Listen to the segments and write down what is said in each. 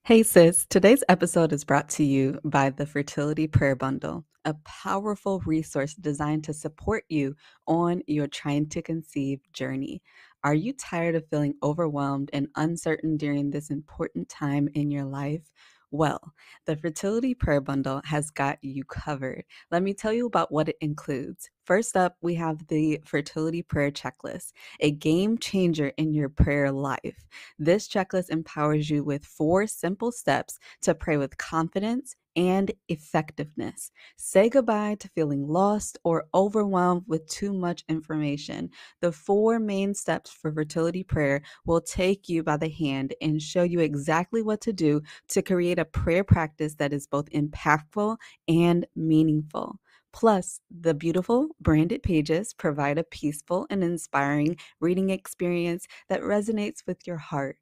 Hey sis, today's episode is brought to you by the Fertility Prayer Bundle, a powerful resource designed to support you on your trying to conceive journey. Are you tired of feeling overwhelmed and uncertain during this important time in your life? Well, the Fertility Prayer Bundle has got you covered. Let me tell you about what it includes. First up, we have the Fertility Prayer Checklist, a game changer in your prayer life. This checklist empowers you with 4 simple steps to pray with confidence and effectiveness. Say goodbye to feeling lost or overwhelmed with too much information. The 4 main steps for fertility prayer will take you by the hand and show you exactly what to do to create a prayer practice that is both impactful and meaningful. Plus, the beautiful branded pages provide a peaceful and inspiring reading experience that resonates with your heart.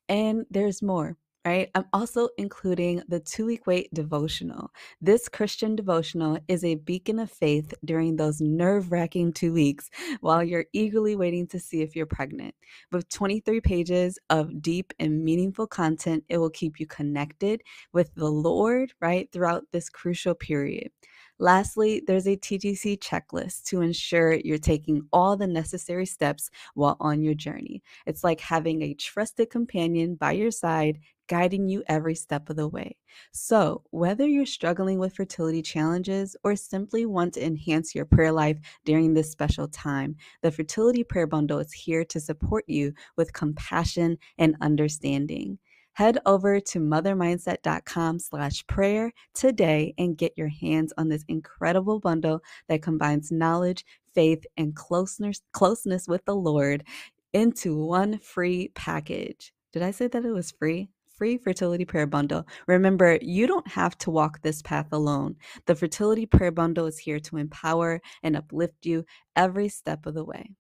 And there's more, right? I'm also including the 2-week wait devotional. This Christian devotional is a beacon of faith during those nerve-wracking 2 weeks while you're eagerly waiting to see if you're pregnant. With 23 pages of deep and meaningful content, it will keep you connected with the Lord, right, throughout this crucial period. Lastly, there's a TTC checklist to ensure you're taking all the necessary steps while on your journey. It's like having a trusted companion by your side, guiding you every step of the way. So, whether you're struggling with fertility challenges or simply want to enhance your prayer life during this special time, the Fertility Prayer Bundle is here to support you with compassion and understanding. Head over to mothermindset.com/prayer today and get your hands on this incredible bundle that combines knowledge, faith, and closeness with the Lord into one free package. Did I say that it was free? Free fertility prayer bundle. Remember, you don't have to walk this path alone. The fertility prayer bundle is here to empower and uplift you every step of the way.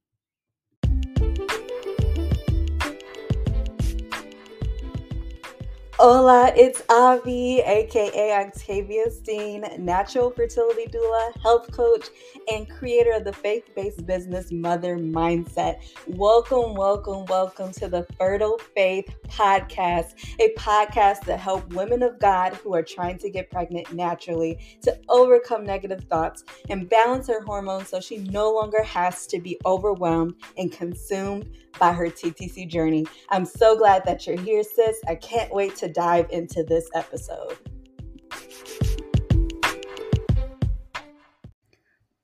Hola, it's Avi, aka Octavia Steen, natural fertility doula, health coach, and creator of the faith-based business Mother Mindset. Welcome to the Fertile Faith Podcast, a podcast that helps women of God who are trying to get pregnant naturally to overcome negative thoughts and balance her hormones so she no longer has to be overwhelmed and consumed by her TTC journey. I'm so glad that you're here, sis. I can't wait to dive into this episode.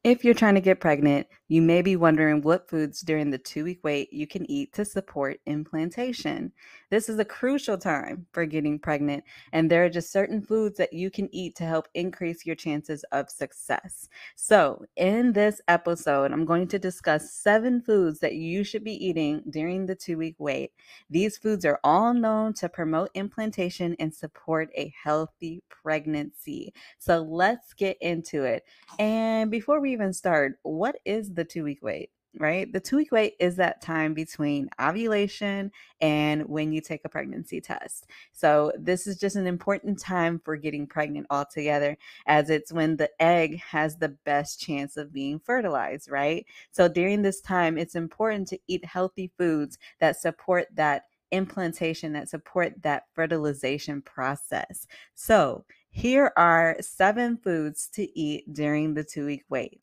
If you're trying to get pregnant, you may be wondering what foods during the 2-week wait you can eat to support implantation. This is a crucial time for getting pregnant, and there are just certain foods that you can eat to help increase your chances of success. So, in this episode, I'm going to discuss 7 foods that you should be eating during the 2-week wait. These foods are all known to promote implantation and support a healthy pregnancy. So, let's get into it. And before we even start, what is the 2-week wait? Right? The 2-week wait is that time between ovulation and when you take a pregnancy test. So, this is just an important time for getting pregnant altogether, as it's when the egg has the best chance of being fertilized, right? So, during this time, it's important to eat healthy foods that support that implantation, that support that fertilization process. So, here are 7 foods to eat during the 2-week wait.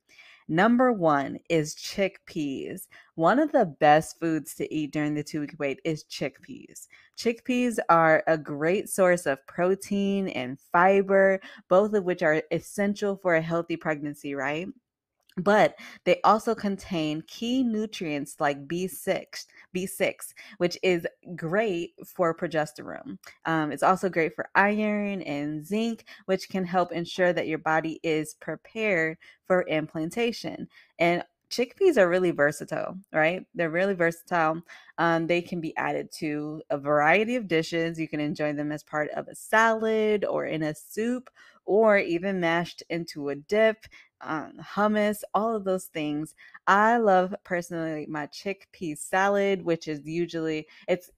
Number 1 is chickpeas. One of the best foods to eat during the 2-week wait is chickpeas. Chickpeas are a great source of protein and fiber, both of which are essential for a healthy pregnancy, right? But they also contain key nutrients like B6, which is great for progesterone. It's also great for iron and zinc, which can help ensure that your body is prepared for implantation. And chickpeas are really versatile, right? They're really versatile. They can be added to a variety of dishes. You can enjoy them as part of a salad or in a soup, or even mashed into a dip, hummus, all of those things. I love personally my chickpea salad, which is usually it's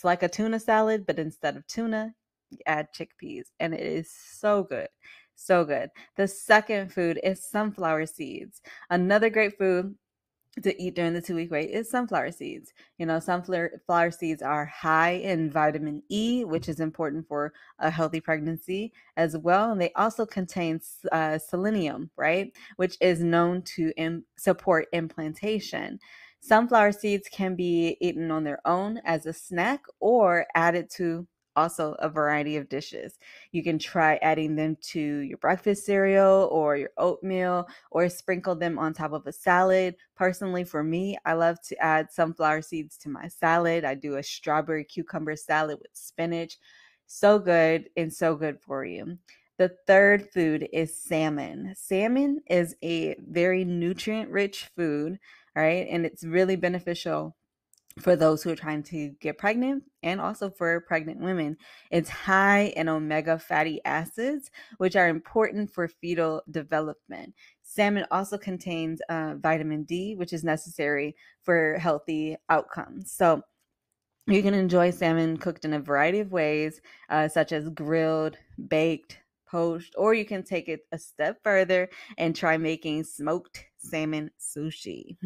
like a tuna salad, but instead of tuna, you add chickpeas, and it is so good. So good. The second food is sunflower seeds. Another great food to eat during the 2 week wait is sunflower seeds. Sunflower seeds are high in vitamin E, which is important for a healthy pregnancy as well. And they also contain selenium, right, which is known to support implantation. Sunflower seeds can be eaten on their own as a snack or added to also a variety of dishes. You can try adding them to your breakfast cereal or your oatmeal, or sprinkle them on top of a salad. Personally, for me, I love to add sunflower seeds to my salad. I do a strawberry cucumber salad with spinach. So good and so good for you. The third food is salmon. Salmon is a very nutrient rich food, right? And it's really beneficial for those who are trying to get pregnant and also for pregnant women. It's high in omega fatty acids, which are important for fetal development. Salmon also contains vitamin D, which is necessary for healthy outcomes. So you can enjoy salmon cooked in a variety of ways, such as grilled, baked, poached, or you can take it a step further and try making smoked salmon sushi.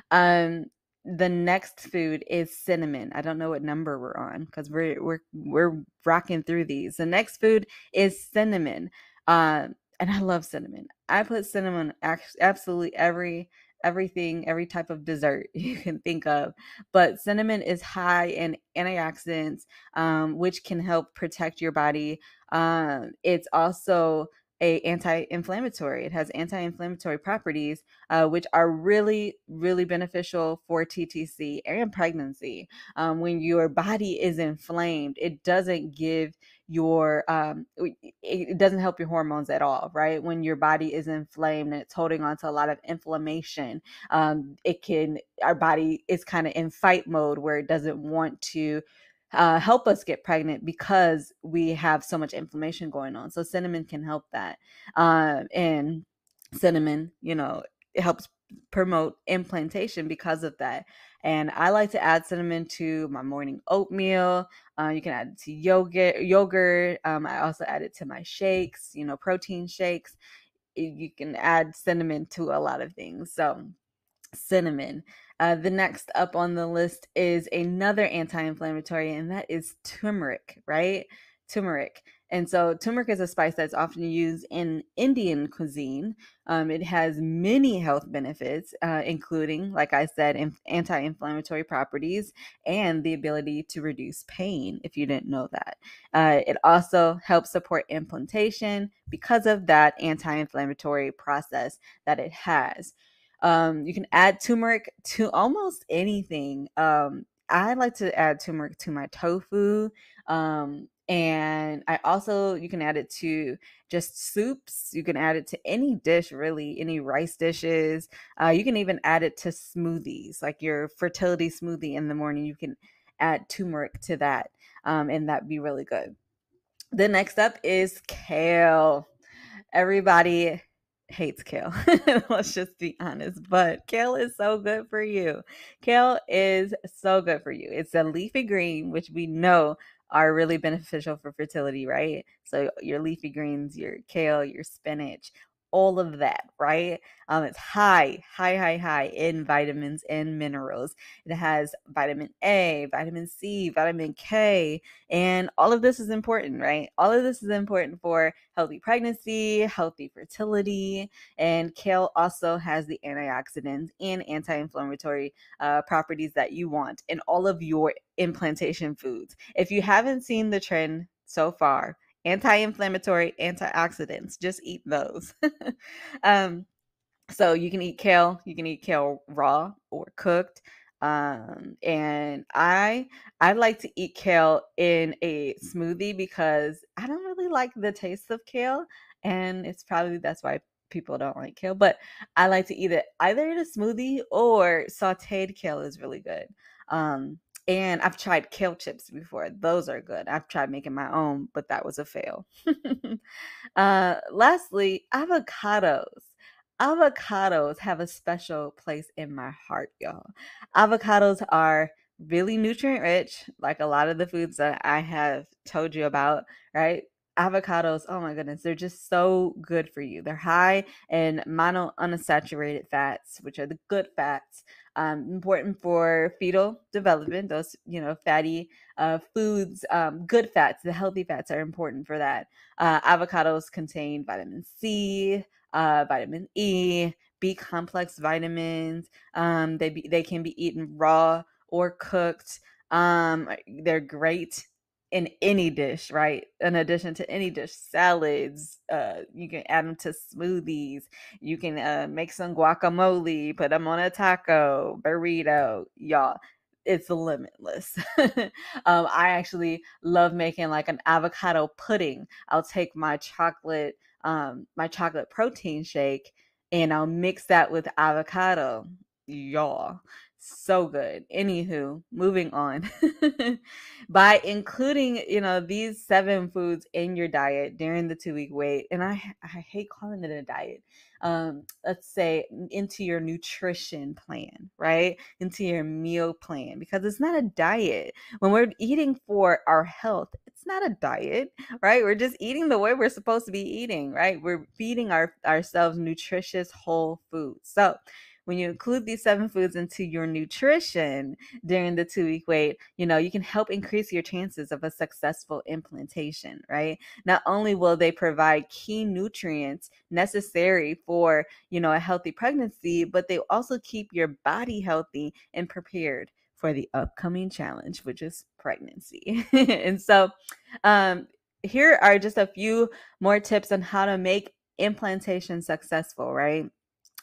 um, the next food is cinnamon. I don't know what number we're on because we're rocking through these. The next food is cinnamon, and I love cinnamon. I put cinnamon absolutely everything, every type of dessert you can think of. But cinnamon is high in antioxidants, which can help protect your body. It's also a anti-inflammatory. It has anti-inflammatory properties, which are really, really beneficial for TTC and pregnancy. When your body is inflamed, it doesn't give it doesn't help your hormones at all, right? When your body is inflamed and it's holding on to a lot of inflammation, our body is kind of in fight mode where it doesn't want to help us get pregnant because we have so much inflammation going on. So cinnamon can help that. And cinnamon, it helps promote implantation because of that. And I like to add cinnamon to my morning oatmeal. You can add it to yogurt. I also add it to my shakes, protein shakes. You can add cinnamon to a lot of things. So cinnamon. The next up on the list is another anti-inflammatory, and that is turmeric, right? Turmeric. And so turmeric is a spice that's often used in Indian cuisine. It has many health benefits, including, like I said, anti-inflammatory properties and the ability to reduce pain, if you didn't know that. It also helps support implantation because of that anti-inflammatory process that it has. You can add turmeric to almost anything. I like to add turmeric to my tofu. And you can add it to just soups. You can add it to any dish, really, any rice dishes. You can even add it to smoothies, like your fertility smoothie in the morning. You can add turmeric to that, and that'd be really good. The next up is kale. Everybody hates kale. Let's just be honest. But kale is so good for you. Kale is so good for you. It's a leafy green, which we know are really beneficial for fertility, right? So your leafy greens, your kale, your spinach, all of that, right? It's high in vitamins and minerals. It has vitamin A, vitamin C, vitamin K, and all of this is important, right? All of this is important for healthy pregnancy, healthy fertility, and kale also has the antioxidants and anti-inflammatory properties that you want in all of your implantation foods. If you haven't seen the trend so far, anti-inflammatory antioxidants, just eat those. um, so you can eat kale raw or cooked. And I like to eat kale in a smoothie because I don't really like the taste of kale, and it's probably that's why people don't like kale, but I like to eat it either in a smoothie or sauteed kale is really good. And I've tried kale chips before. Those are good. I've tried making my own, but that was a fail. Lastly, avocados. Avocados have a special place in my heart, y'all. Avocados are really nutrient rich, like a lot of the foods that I have told you about, right? avocados, oh my goodness, they're just so good for you. They're high in monounsaturated fats, which are the good fats, important for fetal development. Those, fatty foods, good fats, the healthy fats are important for that. Avocados contain vitamin C, vitamin E, B complex vitamins. They can be eaten raw or cooked. They're great in any dish, right? In addition to any dish, salads, you can add them to smoothies. You can make some guacamole, put them on a taco, burrito, y'all. It's limitless. I actually love making like an avocado pudding. I'll take my chocolate protein shake, and I'll mix that with avocado. Y'all, so good. Anywho, moving on. By including, these 7 foods in your diet during the 2-week wait, and I hate calling it a diet. Let's say into your nutrition plan, right? Into your meal plan, because it's not a diet. When we're eating for our health, it's not a diet, right? We're just eating the way we're supposed to be eating, right? We're feeding ourselves nutritious whole foods. So when you include these 7 foods into your nutrition during the 2-week wait, you can help increase your chances of a successful implantation, right? Not only will they provide key nutrients necessary for, a healthy pregnancy, but they also keep your body healthy and prepared for the upcoming challenge, which is pregnancy. And so, here are just a few more tips on how to make implantation successful, right?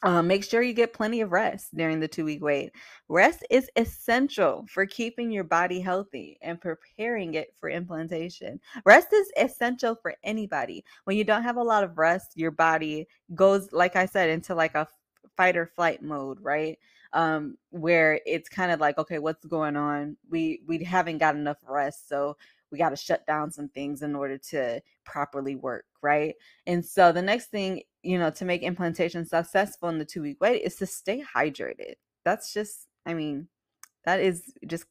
Make sure you get plenty of rest during the 2-week wait. Rest is essential for keeping your body healthy and preparing it for implantation. Rest is essential for anybody. When you don't have a lot of rest, your body goes, like I said, into like a fight or flight mode, right? Where it's kind of like, okay, what's going on? We haven't got enough rest, so we got to shut down some things in order to properly work, right? And so the next thing, to make implantation successful in the 2-week wait is to stay hydrated. That's just, that is just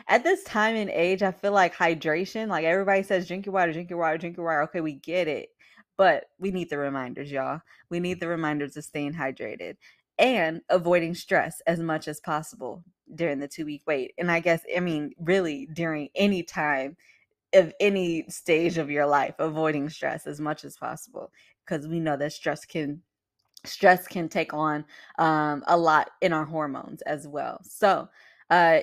at this time and age, I feel like hydration, like everybody says, drink your water, drink your water, drink your water. Okay, we get it. But we need the reminders, y'all. We need the reminders of staying hydrated and avoiding stress as much as possible during the 2-week wait. And I guess, really during any time of any stage of your life, avoiding stress as much as possible, because we know that stress can take on a lot in our hormones as well. So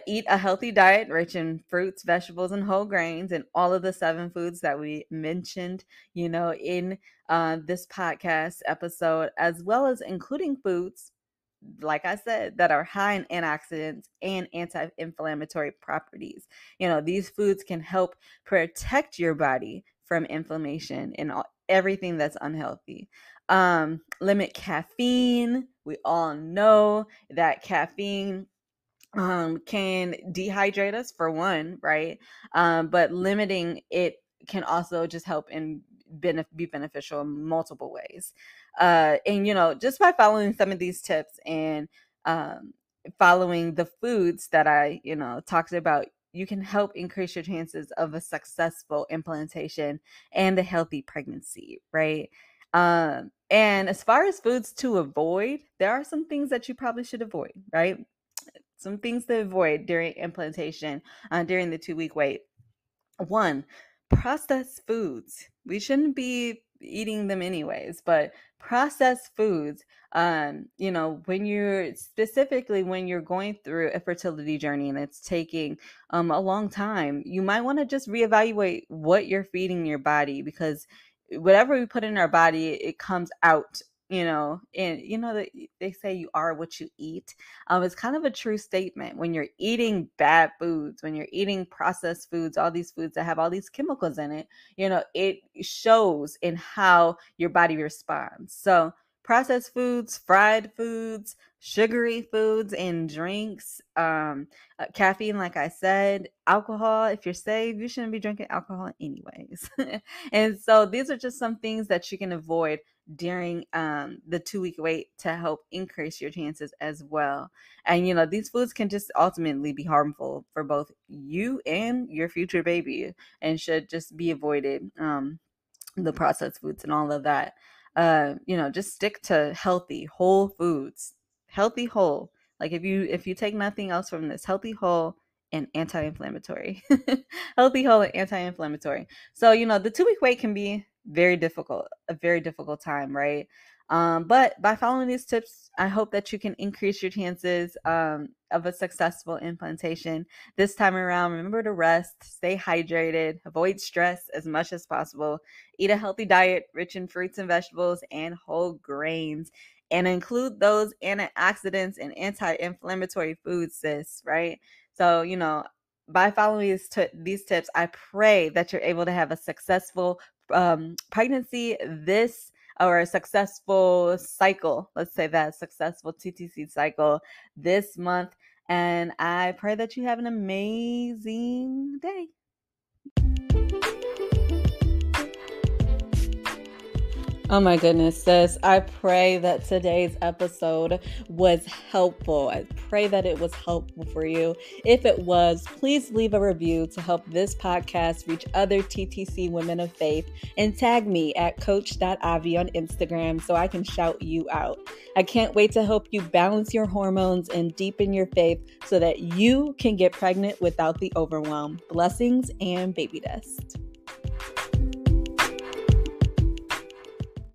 eat a healthy diet rich in fruits, vegetables, and whole grains, and all of the 7 foods that we mentioned, in this podcast episode, as well as including foods, like I said, that are high in antioxidants and anti-inflammatory properties. These foods can help protect your body from inflammation and everything that's unhealthy. Limit caffeine. We all know that caffeine can dehydrate us, for one, right? But limiting it can also just help and be beneficial in multiple ways. And just by following some of these tips and following the foods that I talked about, you can help increase your chances of a successful implantation and a healthy pregnancy, right? And as far as foods to avoid, there are some things that you probably should avoid, right? Some things to avoid during implantation, during the 2-week wait. One, processed foods. We shouldn't be eating them anyways, but processed foods, when you're going through a fertility journey and it's taking a long time, you might want to just reevaluate what you're feeding your body, because whatever we put in our body, it comes out, and that they say you are what you eat. It's kind of a true statement. When you're eating bad foods, when you're eating processed foods, all these foods that have all these chemicals in it, it shows in how your body responds. So processed foods, fried foods, sugary foods and drinks, caffeine, like I said, alcohol. If you're saved, you shouldn't be drinking alcohol anyways. And so these are just some things that you can avoid during the 2 week wait to help increase your chances as well. And these foods can just ultimately be harmful for both you and your future baby, and should just be avoided. The processed foods and all of that. Just stick to healthy, whole foods. Healthy, whole. Like if you take nothing else from this, healthy, whole, and anti-inflammatory. Healthy, whole, and anti-inflammatory. So, the 2 week wait can be very difficult, a very difficult time, right? But by following these tips, I hope that you can increase your chances of a successful implantation. This time around, remember to rest, stay hydrated, avoid stress as much as possible, eat a healthy diet rich in fruits and vegetables and whole grains, and include those antioxidants and anti-inflammatory foods, sis, right? So, by following these tips, I pray that you're able to have a successful pregnancy or a successful cycle. Let's say that successful TTC cycle this month. And I pray that you have an amazing day. Oh my goodness, sis. I pray that today's episode was helpful. I pray that it was helpful for you. If it was, please leave a review to help this podcast reach other TTC women of faith, and tag me at coach.avi on Instagram so I can shout you out. I can't wait to help you balance your hormones and deepen your faith so that you can get pregnant without the overwhelm. Blessings and baby dust.